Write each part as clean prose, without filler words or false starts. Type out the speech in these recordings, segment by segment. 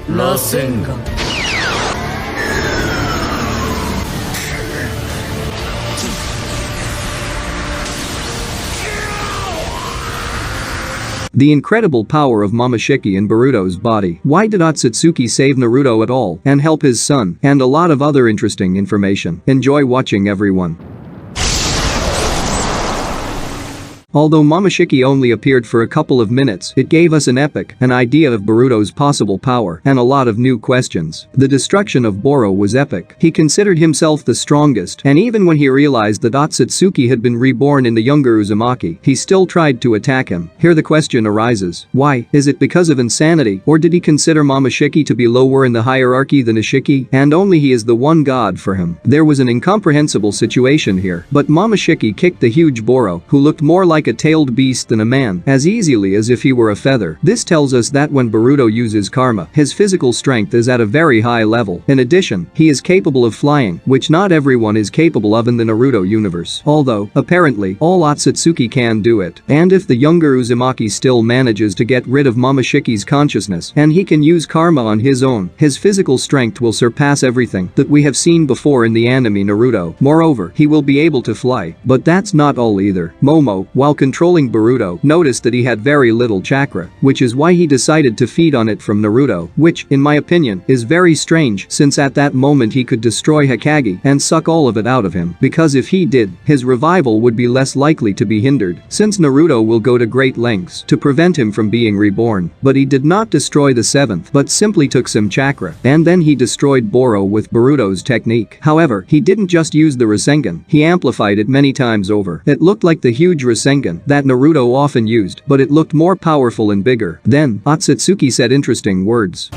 Rasengan. The incredible power of Momoshiki in Baruto's body. Why did Otsutsuki save Naruto at all and help his son? And a lot of other interesting information. Enjoy watching, everyone. Although Momoshiki only appeared for a couple of minutes, it gave us an idea of Baruto's possible power, and a lot of new questions. The destruction of Boro was epic. He considered himself the strongest, and even when he realized that Otsutsuki had been reborn in the younger Uzumaki, he still tried to attack him. Here the question arises, why? Is it because of insanity, or did he consider Momoshiki to be lower in the hierarchy than Ishiki, and only he is the one god for him? There was an incomprehensible situation here, but Momoshiki kicked the huge Boro, who looked more like a tailed beast than a man, as easily as if he were a feather. This tells us that when Baruto uses karma, his physical strength is at a very high level. In addition, he is capable of flying, which not everyone is capable of in the Naruto universe. Although, apparently, all Otsutsuki can do it. And if the younger Uzumaki still manages to get rid of Momoshiki's consciousness and he can use karma on his own, his physical strength will surpass everything that we have seen before in the anime Naruto. Moreover, he will be able to fly. But that's not all either. Momo, while controlling Baruto, noticed that he had very little chakra, which is why he decided to feed on it from Naruto, which, in my opinion, is very strange since at that moment he could destroy Hokage and suck all of it out of him, because if he did, his revival would be less likely to be hindered, since Naruto will go to great lengths to prevent him from being reborn. But he did not destroy the seventh, but simply took some chakra, and then he destroyed Boro with Baruto's technique. However, he didn't just use the Rasengan, he amplified it many times over. It looked like the huge Rasengan that Naruto often used, but it looked more powerful and bigger. Then, Otsutsuki said interesting words.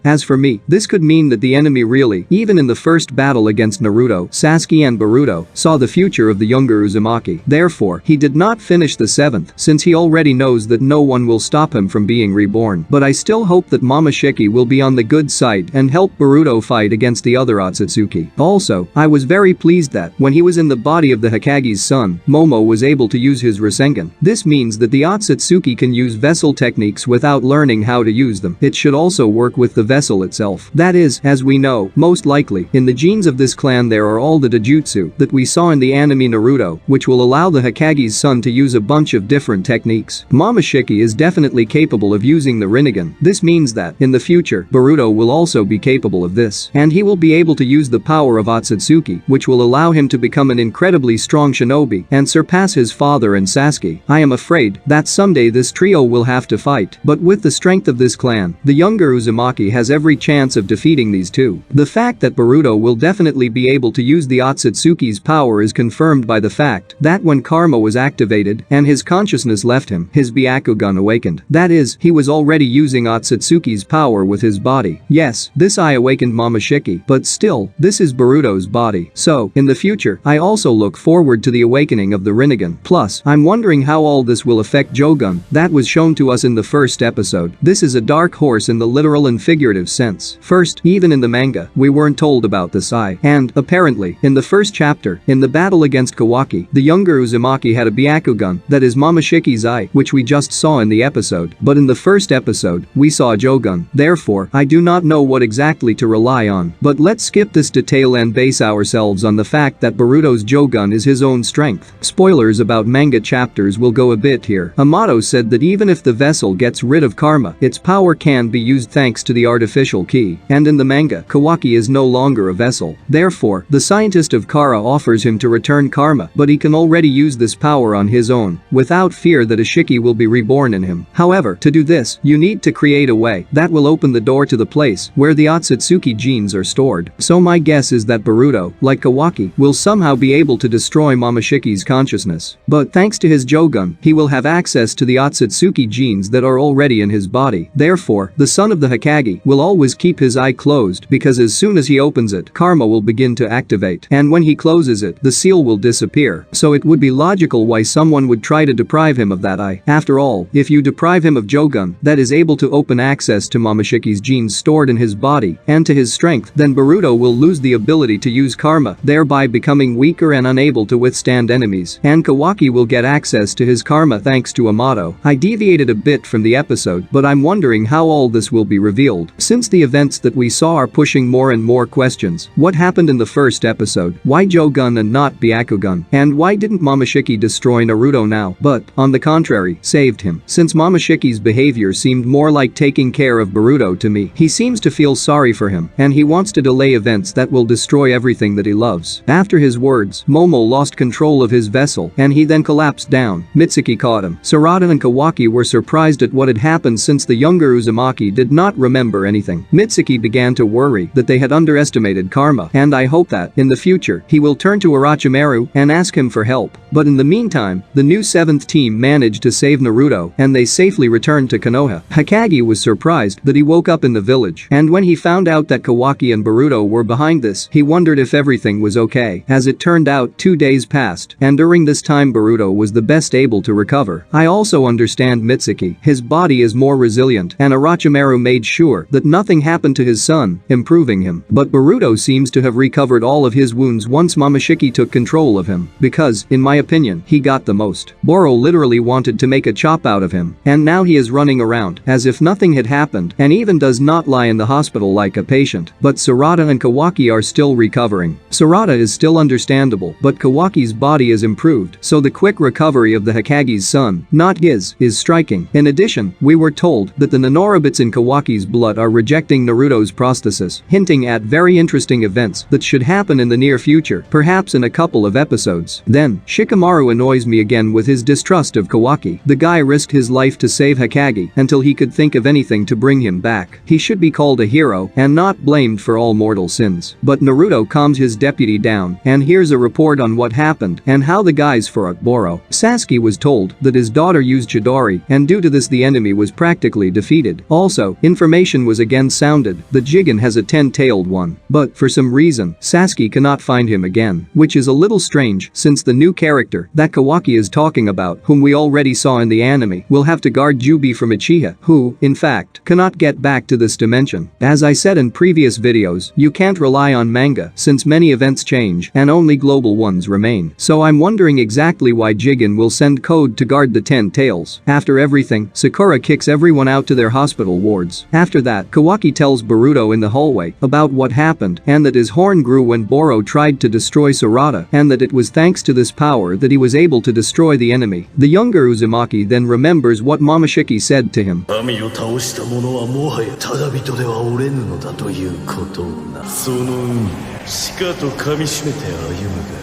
As for me, this could mean that the enemy really, even in the first battle against Naruto, Sasuke and Baruto, saw the future of the younger Uzumaki. Therefore, he did not finish the seventh, since he already knows that no one will stop him from being reborn. But I still hope that Momoshiki will be on the good side and help Baruto fight against the other Otsutsuki. Also, I was very pleased that, when he was in the body of the Hokage's son, Momo was able to use his Rasengan. This means that the Otsutsuki can use vessel techniques without learning how to use them. It should also work with the vessel itself. That is, as we know, most likely, in the genes of this clan there are all the Dojutsu that we saw in the anime Naruto, which will allow the Hokage's son to use a bunch of different techniques. Momoshiki is definitely capable of using the Rinnegan. This means that, in the future, Baruto will also be capable of this, and he will be able to use the power of Otsutsuki, which will allow him to become an incredibly strong shinobi and surpass his father and Sasuke. I am afraid that someday this trio will have to fight, but with the strength of this clan, the younger Uzumaki has every chance of defeating these two. The fact that Baruto will definitely be able to use the Otsutsuki's power is confirmed by the fact that when karma was activated and his consciousness left him, his Byakugan awakened. That is, he was already using Otsutsuki's power with his body. Yes, this eye awakened Momoshiki, but still, this is Baruto's body. So, in the future, I also look forward to the awakening of the Rinnegan. Plus, I'm wondering how all this will affect Jogun that was shown to us in the first episode. This is a dark horse in the literal and figurative sense. First, even in the manga, we weren't told about this eye. And, apparently, in the first chapter, in the battle against Kawaki, the younger Uzumaki had a Byakugan, that is Momoshiki's eye, which we just saw in the episode. But in the first episode, we saw a Jogun. Therefore, I do not know what exactly to rely on. But let's skip this detail and base ourselves on the fact that Baruto's Jogun is his own strength. Spoilers about manga chapters will go a bit here. Amato said that even if the vessel gets rid of karma, its power can be used thanks to the artificial key. And in the manga, Kawaki is no longer a vessel. Therefore, the scientist of Kara offers him to return karma, but he can already use this power on his own, without fear that Ishiki will be reborn in him. However, to do this, you need to create a way that will open the door to the place where the Otsutsuki genes are stored. So my guess is that Baruto, like Kawaki, will somehow be able to destroy Momoshiki's consciousness. But thanks to his Jogun, he will have access to the Otsutsuki genes that are already in his body. Therefore, the son of the Hokage will always keep his eye closed because as soon as he opens it, karma will begin to activate. And when he closes it, the seal will disappear. So it would be logical why someone would try to deprive him of that eye. After all, if you deprive him of Jogun, that is able to open access to Momoshiki's genes stored in his body and to his strength, then Baruto will lose the ability to use karma, thereby becoming weaker and unable to withstand enemies. And Kawaki will get access to his karma thanks to Amato. I deviated a bit from the episode, but I'm wondering how all this will be revealed. Since the events that we saw are pushing more and more questions. What happened in the first episode? Why Jogun and not Byakugan? And why didn't Momoshiki destroy Naruto now, but, on the contrary, saved him? Since Momoshiki's behavior seemed more like taking care of Baruto to me, he seems to feel sorry for him, and he wants to delay events that will destroy everything that he loves. After his words, Momo lost control of his vessel, and he then collapsed down. Mitsuki caught him. Sarada and Kawaki were surprised at what had happened since the younger Uzumaki did not remember anything. Mitsuki began to worry that they had underestimated karma, and I hope that, in the future, he will turn to Orochimaru and ask him for help. But in the meantime, the new 7th team managed to save Naruto, and they safely returned to Konoha. Hokage was surprised that he woke up in the village, and when he found out that Kawaki and Baruto were behind this, he wondered if everything was okay. As it turned out, 2 days passed, and during this time Baruto was the best able to recover. I also understand Mitsuki. His body is more resilient, and Orochimaru made sure that nothing happened to his son, improving him. But Baruto seems to have recovered all of his wounds once Momoshiki took control of him, because, in my opinion, he got the most. Boro literally wanted to make a chop out of him, and now he is running around as if nothing had happened and even does not lie in the hospital like a patient. But Sarada and Kawaki are still recovering. Sarada is still understandable, but Kawaki's body is improved, so the quick recovery of the Hokage's son, not his, is striking. In addition, we were told that the Nanorobits in Kawaki's blood are rejecting Naruto's prosthesis, hinting at very interesting events that should happen in the near future, perhaps in a couple of episodes. Then, Shikamaru annoys me again with his distrust of Kawaki. The guy risked his life to save Hokage until he could think of anything to bring him back. He should be called a hero and not blamed for all mortal sins. But Naruto calms his deputy down and hears a report on what happened and how the guys fought Boro. Sasuke was told that his daughter used Chidori, and due to this the enemy was practically defeated. Also, information was again sounded that Jigen has a 10-tailed one. But for some reason, Sasuke cannot find him again, which is a little strange since the new character that Kawaki is talking about, whom we already saw in the anime, will have to guard Jubi from Uchiha, who, in fact, cannot get back to this dimension. As I said in previous videos, you can't rely on manga since many events change and only global ones remain. So I'm wondering exactly why Jigen will send Code to guard the 10 tails. After everything, Sakura kicks everyone out to their hospital wards. After that, Kawaki tells Baruto in the hallway about what happened and that his horn grew when Boro tried to destroy Sarada and that it was thanks to this power that he was able to destroy the enemy. The younger Uzumaki then remembers what Momoshiki said to him.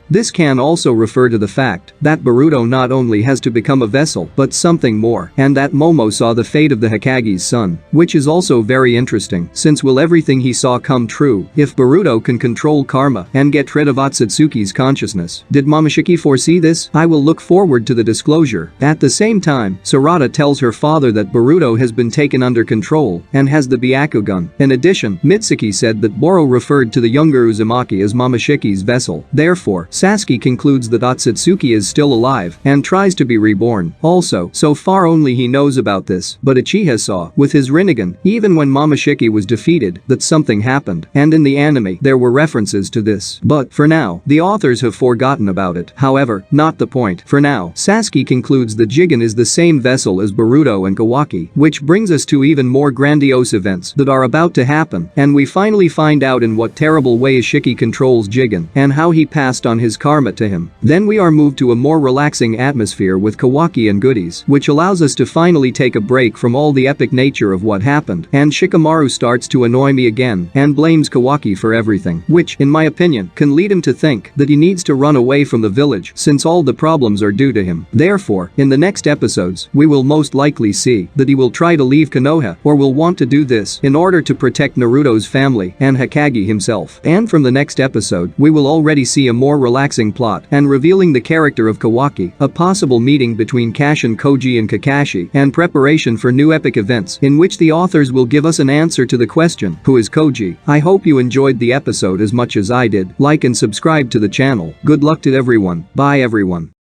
This can also refer to the fact that Baruto not only has to become a vessel but something more, and that Momo saw the fate of the Hokage's son, which is also very interesting since will everything he saw come true if Baruto can control karma and get rid of Otsutsuki's consciousness. Did Momoshiki foresee this? I will look forward to the disclosure. At the same time, Sarada tells her father that Baruto has been taken under control and has the Byakugan. In addition, Mitsuki said that Boro referred to the younger Uzumaki as Momoshiki's vessel. Therefore, Sasuke concludes that Otsutsuki is still alive and tries to be reborn. Also, so far only he knows about this, but Uchiha saw, with his Rinnegan, even when Momoshiki was defeated, that something happened, and in the anime there were references to this. But, for now, the authors have forgotten about it. However, not the point. For now, Sasuke concludes that Jigen is the same vessel as Baruto and Kawaki, which brings us to even more grandiose events that are about to happen, and we finally find out in what terrible way Ishiki controls Jigen and how he passed on his karma to him. Then we are moved to a more relaxing atmosphere with Kawaki and goodies, which allows us to finally take a break from all the epic nature of what happened, and Shikamaru starts to annoy me again and blames Kawaki for everything, which, in my opinion, can lead him to think that he needs to run away from the village since all the problems are due to him. Therefore, in the next episodes, we will most likely see that he will try to leave Konoha or will want to do this in order to protect Naruto's family and Hokage himself. And from the next episode, we will already see a more relaxing plot and revealing the character of Kawaki, a possible meeting between Kashin Koji and Kakashi, and preparation for new epic events in which the authors will give us an answer to the question, who is Koji? I hope you enjoyed the episode as much as I did. Like and subscribe to the channel. Good luck to everyone. Bye everyone.